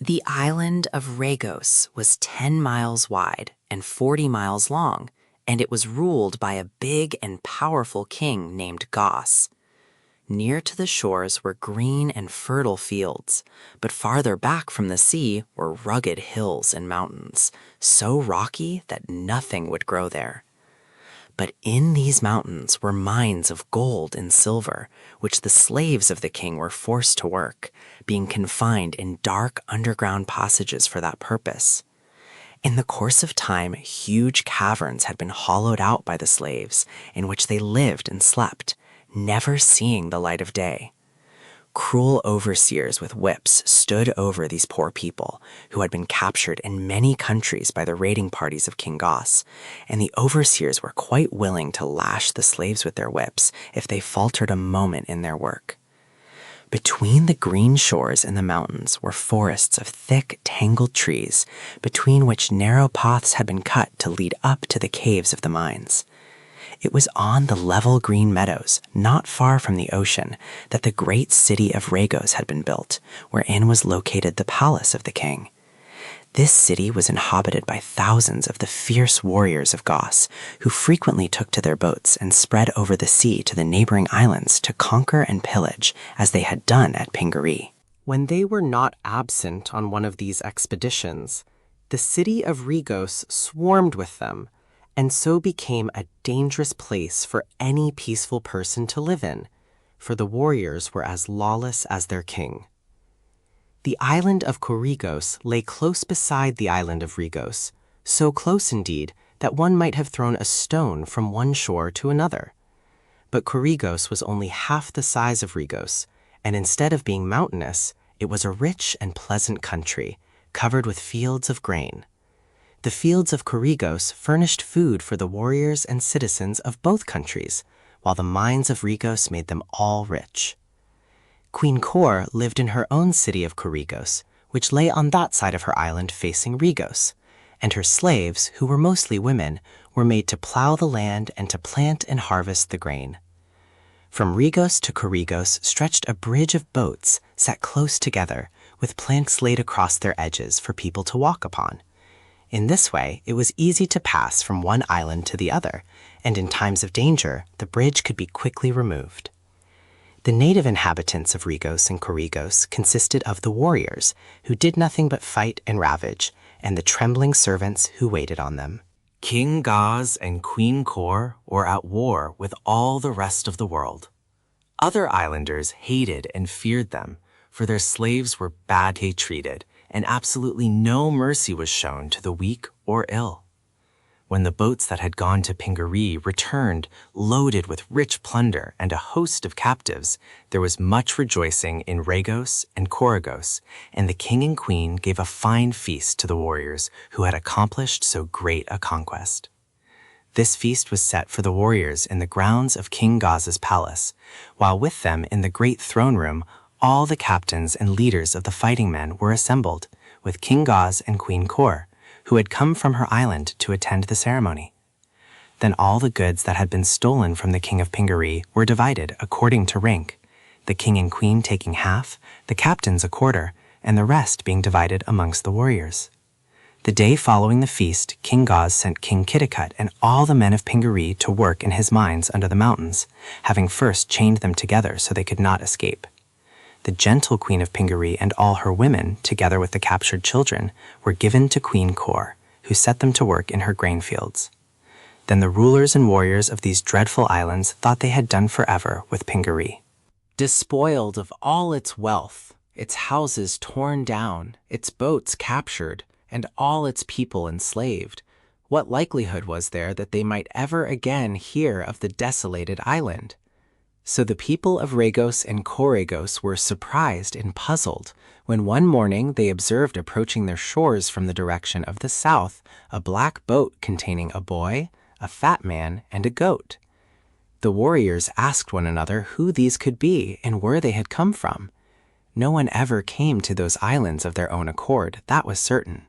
The island of Regos was 10 miles wide and 40 miles long, and it was ruled by a big and powerful king named Goss. Near to the shores were green and fertile fields, but farther back from the sea were rugged hills and mountains, so rocky that nothing would grow there. But in these mountains were mines of gold and silver, which the slaves of the king were forced to work, being confined in dark underground passages for that purpose. In the course of time, huge caverns had been hollowed out by the slaves, in which they lived and slept, never seeing the light of day. Cruel overseers with whips stood over these poor people, who had been captured in many countries by the raiding parties of King Goss, and the overseers were quite willing to lash the slaves with their whips if they faltered a moment in their work. Between the green shores and the mountains were forests of thick, tangled trees, between which narrow paths had been cut to lead up to the caves of the mines. It was on the level green meadows, not far from the ocean, that the great city of Regos had been built, wherein was located the palace of the king. This city was inhabited by thousands of the fierce warriors of Goss, who frequently took to their boats and spread over the sea to the neighboring islands to conquer and pillage, as they had done at Pingaree. When they were not absent on one of these expeditions, the city of Regos swarmed with them, and so became a dangerous place for any peaceful person to live in, for the warriors were as lawless as their king. The island of Corregos lay close beside the island of Regos, so close indeed that one might have thrown a stone from one shore to another. But Corregos was only half the size of Regos, and instead of being mountainous, it was a rich and pleasant country, covered with fields of grain. The fields of Corregos furnished food for the warriors and citizens of both countries, while the mines of Regos made them all rich. Queen Cor lived in her own city of Corregos, which lay on that side of her island facing Regos, and her slaves, who were mostly women, were made to plow the land and to plant and harvest the grain. From Regos to Corregos stretched a bridge of boats set close together, with planks laid across their edges for people to walk upon. In this way, it was easy to pass from one island to the other, and in times of danger, the bridge could be quickly removed. The native inhabitants of Regos and Corregos consisted of the warriors, who did nothing but fight and ravage, and the trembling servants who waited on them. King Goz and Queen Cor were at war with all the rest of the world. Other islanders hated and feared them, for their slaves were badly treated, and absolutely no mercy was shown to the weak or ill. When the boats that had gone to Pingaree returned loaded with rich plunder and a host of captives, there was much rejoicing in Regos and Corregos, and the king and queen gave a fine feast to the warriors who had accomplished so great a conquest. This feast was set for the warriors in the grounds of King Goz's palace, while with them in the great throne room all the captains and leaders of the fighting men were assembled, with King Goz and Queen Cor, who had come from her island to attend the ceremony. Then all the goods that had been stolen from the king of Pingaree were divided according to rank, the king and queen taking half, the captains a quarter, and the rest being divided amongst the warriors. The day following the feast, King Goz sent King Kitticut and all the men of Pingaree to work in his mines under the mountains, having first chained them together so they could not escape. The gentle queen of Pingaree and all her women, together with the captured children, were given to Queen Cor, who set them to work in her grain fields. Then the rulers and warriors of these dreadful islands thought they had done forever with Pingaree. Despoiled of all its wealth, its houses torn down, its boats captured, and all its people enslaved, what likelihood was there that they might ever again hear of the desolated island? So the people of Regos and Corregos were surprised and puzzled when one morning they observed approaching their shores from the direction of the south a black boat containing a boy, a fat man, and a goat. The warriors asked one another who these could be and where they had come from. No one ever came to those islands of their own accord, that was certain.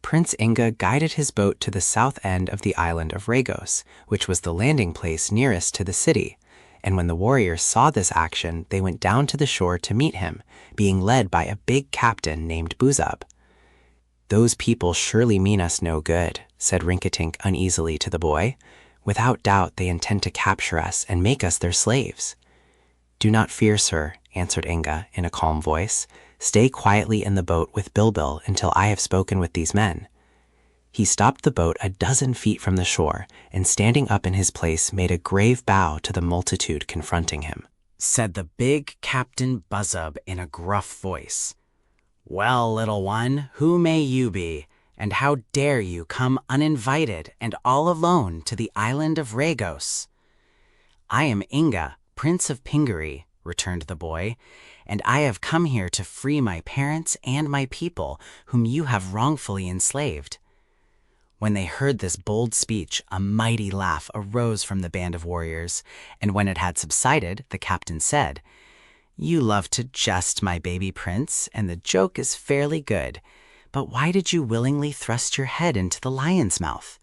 Prince Inga guided his boat to the south end of the island of Regos, which was the landing place nearest to the city, and when the warriors saw this action, they went down to the shore to meet him, being led by a big captain named Buzub. "Those people surely mean us no good," said Rinkitink uneasily to the boy. "Without doubt they intend to capture us and make us their slaves." "Do not fear, sir," answered Inga in a calm voice. "Stay quietly in the boat with Bilbil until I have spoken with these men." He stopped the boat a dozen feet from the shore, and standing up in his place made a grave bow to the multitude confronting him. Said the big Captain Buzub in a gruff voice. "Well, little one, who may you be, and how dare you come uninvited and all alone to the island of Regos?" "I am Inga, Prince of Pingaree," returned the boy, "and I have come here to free my parents and my people, whom you have wrongfully enslaved." When they heard this bold speech, a mighty laugh arose from the band of warriors, and when it had subsided, the captain said, "You love to jest, my baby prince, and the joke is fairly good. But why did you willingly thrust your head into the lion's mouth?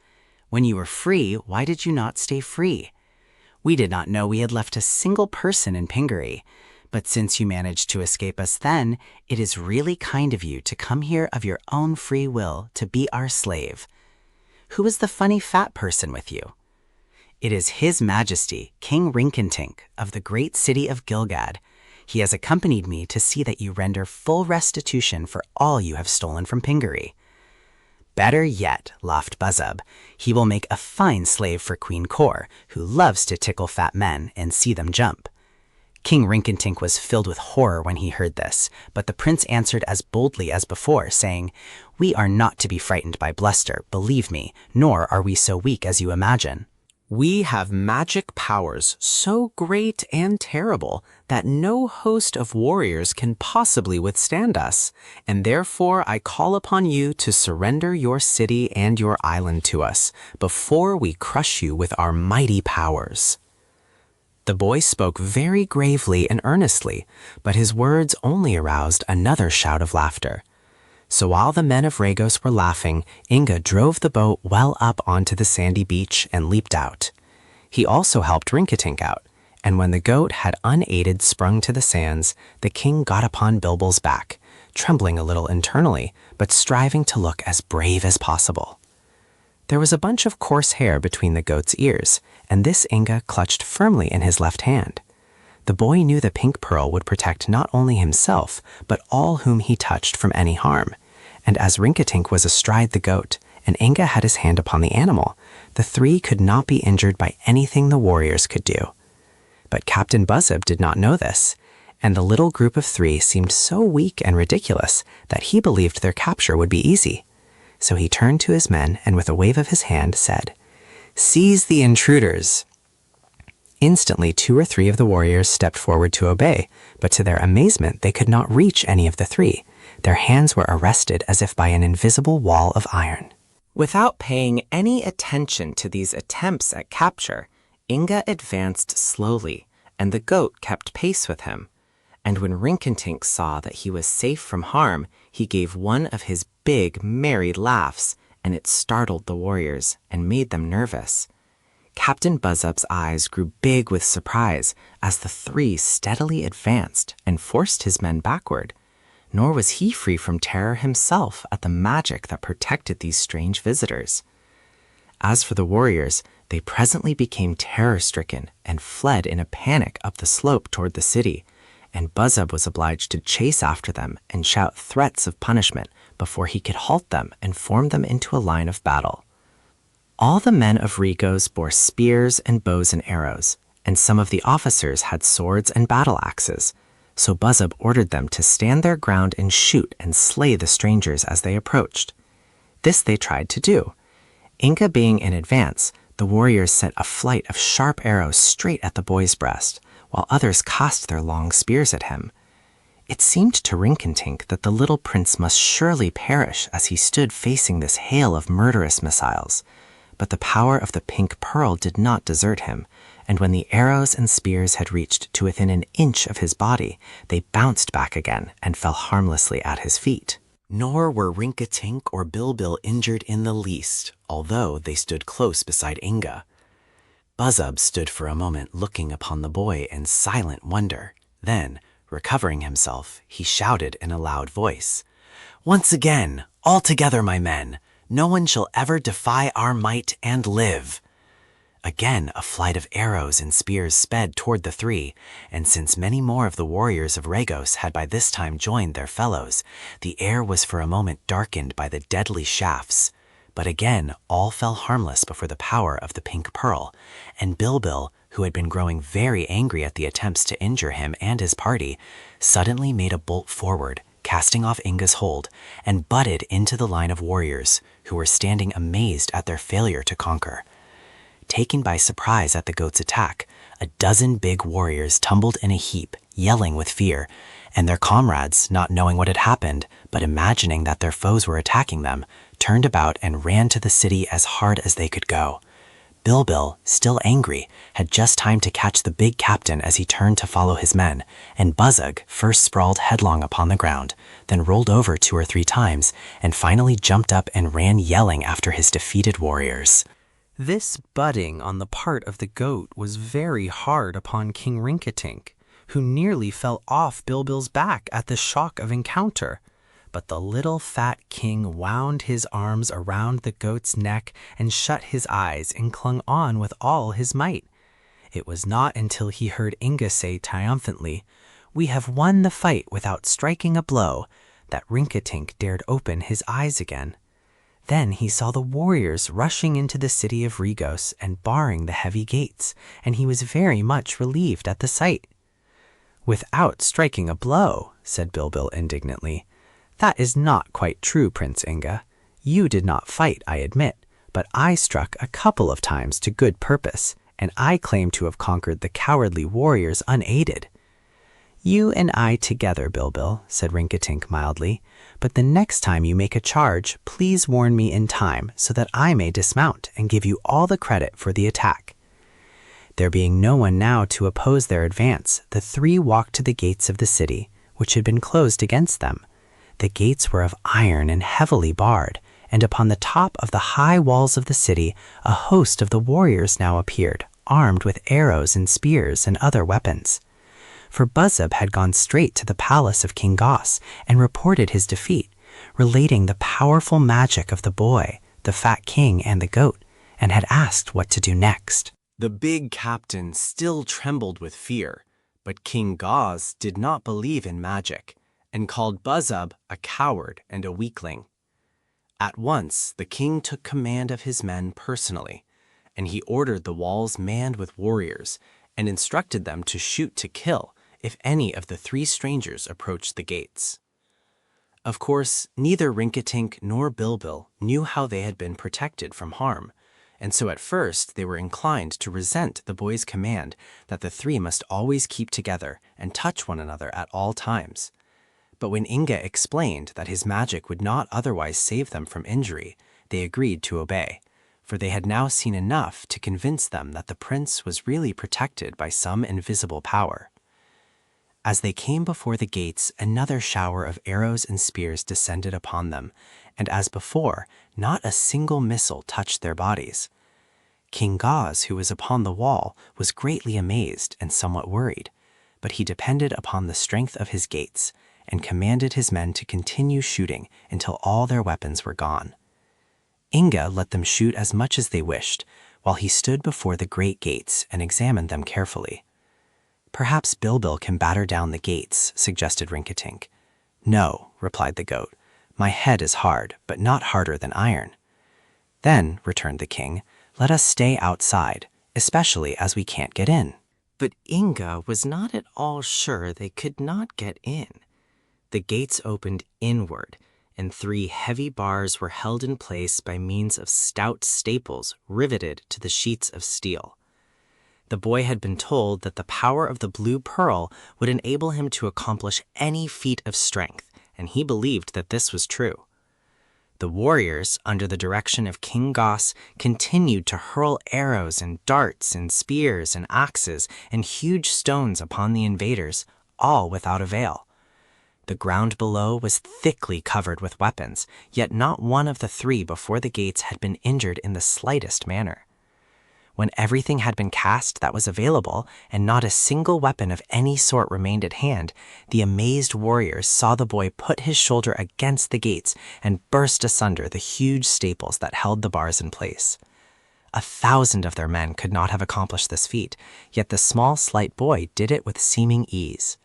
When you were free, why did you not stay free? We did not know we had left a single person in Pingaree, but since you managed to escape us then, it is really kind of you to come here of your own free will to be our slave. Who is the funny fat person with you?" "It is His Majesty, King Rinkitink, of the great city of Gilgad. He has accompanied me to see that you render full restitution for all you have stolen from Pingaree." "Better yet," laughed Buzub, "he will make a fine slave for Queen Kor, who loves to tickle fat men and see them jump." King Rinkitink was filled with horror when he heard this, but the prince answered as boldly as before, saying, "We are not to be frightened by bluster, believe me, nor are we so weak as you imagine. We have magic powers so great and terrible that no host of warriors can possibly withstand us, and therefore I call upon you to surrender your city and your island to us before we crush you with our mighty powers." The boy spoke very gravely and earnestly, but his words only aroused another shout of laughter. So while the men of Regos were laughing, Inga drove the boat well up onto the sandy beach and leaped out. He also helped Rinkitink out, and when the goat had unaided sprung to the sands, the king got upon Bilbil's back, trembling a little internally, but striving to look as brave as possible. There was a bunch of coarse hair between the goat's ears, and this Inga clutched firmly in his left hand. The boy knew the pink pearl would protect not only himself, but all whom he touched from any harm, and as Rinkitink was astride the goat, and Inga had his hand upon the animal, the three could not be injured by anything the warriors could do. But Captain Buzub did not know this, and the little group of three seemed so weak and ridiculous that he believed their capture would be easy. So he turned to his men and with a wave of his hand said, "Seize the intruders." Instantly 2 or 3 of the warriors stepped forward to obey, but to their amazement they could not reach any of the 3. Their hands were arrested as if by an invisible wall of iron. Without paying any attention to these attempts at capture, Inga advanced slowly, and the goat kept pace with him. And when Rinkitink saw that he was safe from harm, he gave one of his big, merry laughs, and it startled the warriors and made them nervous. Captain Buzub's eyes grew big with surprise as the 3 steadily advanced and forced his men backward. Nor was he free from terror himself at the magic that protected these strange visitors. As for the warriors, they presently became terror-stricken and fled in a panic up the slope toward the city, and Buzub was obliged to chase after them and shout threats of punishment before he could halt them and form them into a line of battle. All the men of Regos bore spears and bows and arrows, and some of the officers had swords and battle axes, so Buzub ordered them to stand their ground and shoot and slay the strangers as they approached. This they tried to do. Inga being in advance, the warriors sent a flight of sharp arrows straight at the boy's breast, while others cast their long spears at him. It seemed to Rinkitink that the little prince must surely perish as he stood facing this hail of murderous missiles, but the power of the pink pearl did not desert him, and when the arrows and spears had reached to within an inch of his body, they bounced back again and fell harmlessly at his feet. Nor were Rinkitink or Bilbil injured in the least, although they stood close beside Inga. Buzzub stood for a moment looking upon the boy in silent wonder. Then, recovering himself, he shouted in a loud voice, "Once again, all together, my men! No one shall ever defy our might and live!" Again a flight of arrows and spears sped toward the three, and since many more of the warriors of Regos had by this time joined their fellows, the air was for a moment darkened by the deadly shafts. But again all fell harmless before the power of the pink pearl, and Bilbil, who had been growing very angry at the attempts to injure him and his party, suddenly made a bolt forward, casting off Inga's hold, and butted into the line of warriors, who were standing amazed at their failure to conquer. Taken by surprise at the goat's attack, a dozen big warriors tumbled in a heap, yelling with fear, and their comrades, not knowing what had happened, but imagining that their foes were attacking them, turned about and ran to the city as hard as they could go. Bilbil, still angry, had just time to catch the big captain as he turned to follow his men, and Buzzug first sprawled headlong upon the ground, then rolled over 2 or 3 times, and finally jumped up and ran yelling after his defeated warriors. This butting on the part of the goat was very hard upon King Rinkitink, who nearly fell off Bilbil's back at the shock of encounter. But the little fat king wound his arms around the goat's neck and shut his eyes and clung on with all his might. It was not until he heard Inga say triumphantly, "We have won the fight without striking a blow," that Rinkitink dared open his eyes again. Then he saw the warriors rushing into the city of Regos and barring the heavy gates, and he was very much relieved at the sight. "Without striking a blow," said Bilbil indignantly. "That is not quite true, Prince Inga. You did not fight, I admit, but I struck a couple of times to good purpose, and I claim to have conquered the cowardly warriors unaided." "You and I together, Bilbil," said Rinkitink mildly, "but the next time you make a charge, please warn me in time so that I may dismount and give you all the credit for the attack." There being no one now to oppose their advance, the three walked to the gates of the city, which had been closed against them. The gates were of iron and heavily barred, and upon the top of the high walls of the city a host of the warriors now appeared, armed with arrows and spears and other weapons. For Buzzub had gone straight to the palace of King Goss and reported his defeat, relating the powerful magic of the boy, the fat king, and the goat, and had asked what to do next. The big captain still trembled with fear, but King Goss did not believe in magic, and called Buzzub a coward and a weakling. At once the king took command of his men personally, and he ordered the walls manned with warriors, and instructed them to shoot to kill if any of the 3 strangers approached the gates. Of course, neither Rinkitink nor Bilbil knew how they had been protected from harm, and so at first they were inclined to resent the boy's command that the 3 must always keep together and touch one another at all times. But when Inga explained that his magic would not otherwise save them from injury, they agreed to obey, for they had now seen enough to convince them that the prince was really protected by some invisible power. As they came before the gates, another shower of arrows and spears descended upon them, and as before, not a single missile touched their bodies. King Goss, who was upon the wall, was greatly amazed and somewhat worried, but he depended upon the strength of his gates, and commanded his men to continue shooting until all their weapons were gone. Inga let them shoot as much as they wished, while he stood before the great gates and examined them carefully. "Perhaps Bilbil can batter down the gates," suggested Rinkitink. "No," replied the goat. "My head is hard, but not harder than iron." "Then," returned the king, "let us stay outside, especially as we can't get in." But Inga was not at all sure they could not get in. The gates opened inward, and 3 heavy bars were held in place by means of stout staples riveted to the sheets of steel. The boy had been told that the power of the blue pearl would enable him to accomplish any feat of strength, and he believed that this was true. The warriors, under the direction of King Goss, continued to hurl arrows and darts and spears and axes and huge stones upon the invaders, all without avail. The ground below was thickly covered with weapons, yet not one of the 3 before the gates had been injured in the slightest manner. When everything had been cast that was available and not a single weapon of any sort remained at hand, the amazed warriors saw the boy put his shoulder against the gates and burst asunder the huge staples that held the bars in place. 1,000 of their men could not have accomplished this feat, yet the small, slight boy did it with seeming ease.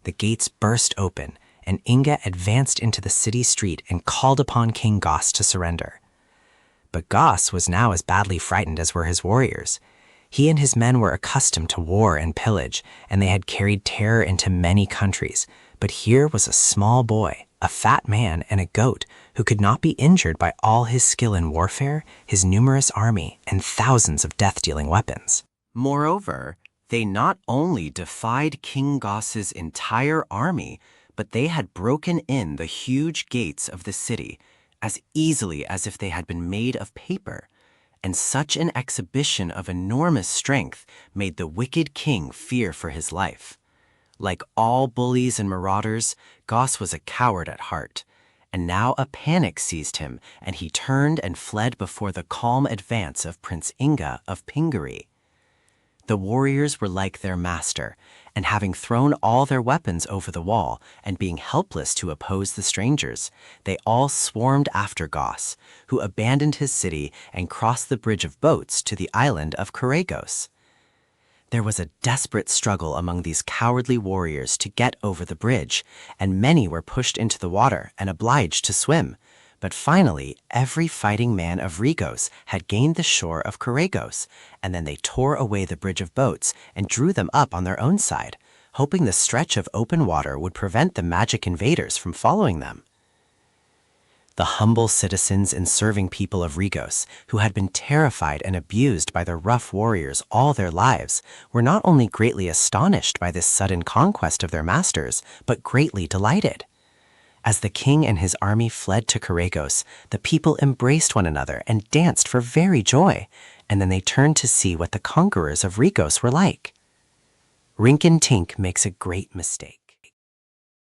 The gates burst open, and Inga advanced into the city street and called upon King Goss to surrender. But Goss was now as badly frightened as were his warriors. He and his men were accustomed to war and pillage, and they had carried terror into many countries. But here was a small boy, a fat man, and a goat who could not be injured by all his skill in warfare, his numerous army, and thousands of death-dealing weapons. Moreover, they not only defied King Goss's entire army, but they had broken in the huge gates of the city as easily as if they had been made of paper, and such an exhibition of enormous strength made the wicked king fear for his life. Like all bullies and marauders, Goss was a coward at heart, and now a panic seized him, and he turned and fled before the calm advance of Prince Inga of Pingaree. The warriors were like their master, and having thrown all their weapons over the wall and being helpless to oppose the strangers, they all swarmed after Goss, who abandoned his city and crossed the bridge of boats to the island of Coregos. There was a desperate struggle among these cowardly warriors to get over the bridge, and many were pushed into the water and obliged to swim. But finally, every fighting man of Regos had gained the shore of Coregos, and then they tore away the bridge of boats and drew them up on their own side, hoping the stretch of open water would prevent the magic invaders from following them. The humble citizens and serving people of Regos, who had been terrified and abused by the rough warriors all their lives, were not only greatly astonished by this sudden conquest of their masters, but greatly delighted. As the king and his army fled to Coregos, the people embraced one another and danced for very joy, and then they turned to see what the conquerors of Regos were like. Rinkitink makes a great mistake.